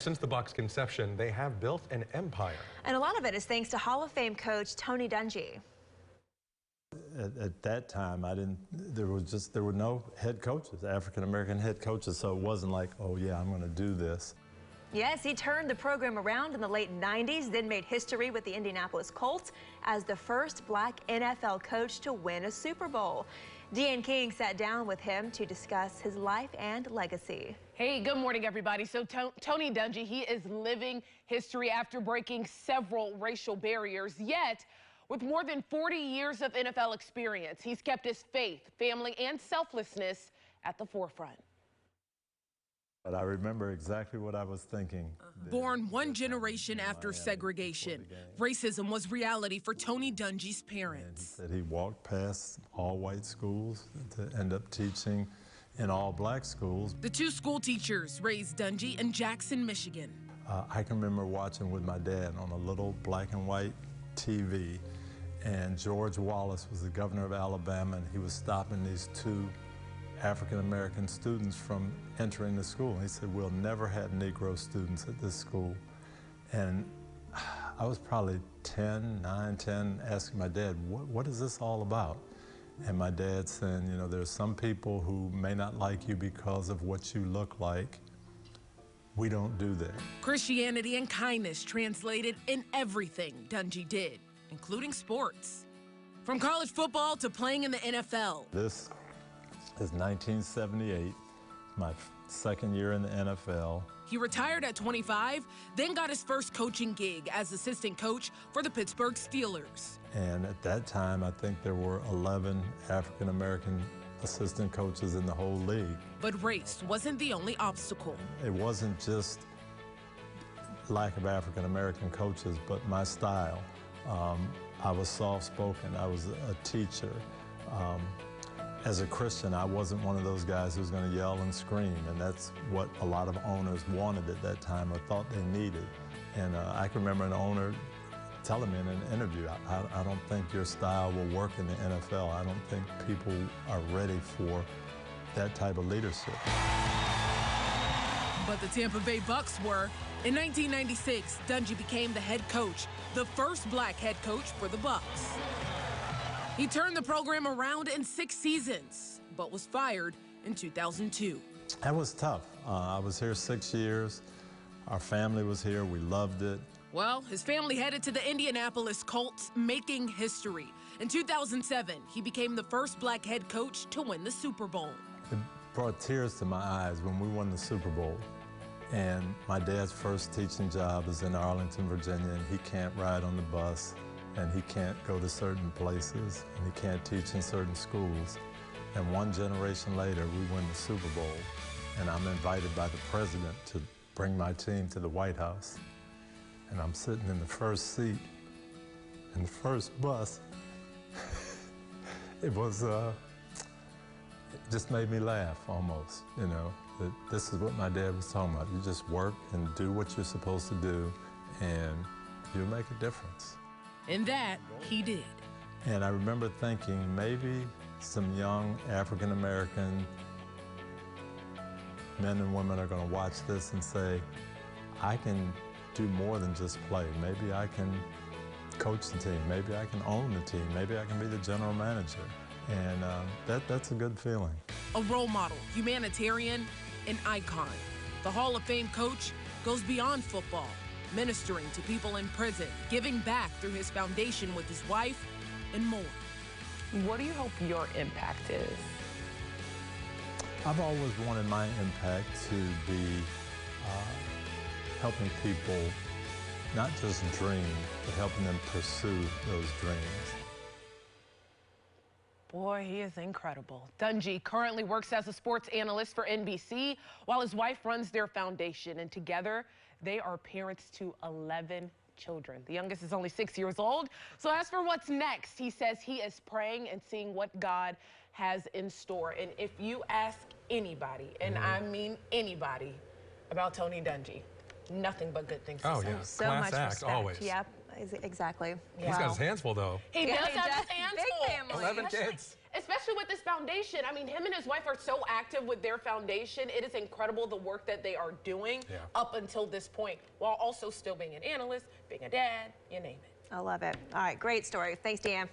Since the Bucs' conception, they have built an empire. And a lot of it is thanks to Hall of Fame coach Tony Dungy. At that time, there were no head coaches, African-American head coaches, so it wasn't like, oh yeah, I'm going to do this. Yes, he turned the program around in the late 90s, then made history with the Indianapolis Colts as the first black NFL coach to win a Super Bowl. Deanne King sat down with him to discuss his life and legacy. Hey, good morning, everybody. So Tony Dungy, he is living history after breaking several racial barriers, yet with more than 40 years of NFL experience, he's kept his faith, family, and selflessness at the forefront. But I remember exactly what I was thinking. Born one generation after segregation, racism was reality for Tony Dungy's parents. He said he walked past all white schools to end up teaching in all black schools. The two school teachers raised Dungy in Jackson, Michigan. I can remember watching with my dad on a little black and white TV, and George Wallace was the governor of Alabama, and he was stopping these two African-American students from entering the school. And he said, we'll never have Negro students at this school. And I was probably 9, 10, asking my dad, what is this all about? And my dad saying, you know, there's some people who may not like you because of what you look like. We don't do that. Christianity and kindness translated in everything Dungy did, including sports. From college football to playing in the NFL. This is 1978, my second year in the NFL. He retired at 25, then got his first coaching gig as assistant coach for the Pittsburgh Steelers. And at that time, I think there were 11 African-American assistant coaches in the whole league. But race wasn't the only obstacle. It wasn't just lack of African-American coaches, but my style. I was soft-spoken. I was a teacher. As a Christian, I wasn't one of those guys who was going to yell and scream, and that's what a lot of owners wanted at that time or thought they needed. And I can remember an owner telling me in an interview, I don't think your style will work in the NFL. I don't think people are ready for that type of leadership. But the Tampa Bay Bucs were. In 1996, Dungy became the head coach, the first black head coach for the Bucs. He turned the program around in 6 seasons, but was fired in 2002. That was tough. I was here 6 years. Our family was here. We loved it. Well, his family headed to the Indianapolis Colts, making history. In 2007, he became the first black head coach to win the Super Bowl. It brought tears to my eyes when we won the Super Bowl. And my dad's first teaching job is in Arlington, Virginia, and he can't ride on the bus, and he can't go to certain places, and he can't teach in certain schools. And one generation later, we win the Super Bowl, and I'm invited by the president to bring my team to the White House. And I'm sitting in the first seat, in the first bus. It just made me laugh almost, you know. That this is what my dad was talking about. You just work and do what you're supposed to do, and you'll make a difference. And that he did. And I remember thinking maybe some young African-American men and women are going to watch this and say, I can do more than just play. Maybe I can coach the team. Maybe I can own the team. Maybe I can be the general manager. And that's a good feeling. A role model, humanitarian, an icon. The Hall of Fame coach goes beyond football, ministering to people in prison, giving back through his foundation with his wife, and more. What do you hope your impact is? I've always wanted my impact to be helping people not just dream, but helping them pursue those dreams. Boy, he is incredible. Dungy currently works as a sports analyst for NBC, while his wife runs their foundation, and together they are parents to 11 children. The youngest is only 6 years old. So as for what's next, he says he is praying and seeing what God has in store. And if you ask anybody, and I mean anybody, about Tony Dungy, nothing but good things to say. Oh, yeah. So Class much act, respect. always. Yep, exactly. He's got his hands full, though. He does have his hands Big full. family. 11 kids. Especially especially with this foundation. I mean, him and his wife are so active with their foundation. It is incredible the work that they are doing up until this point, while also still being an analyst, being a dad, you name it. I love it. All right, great story. Thanks, Dan.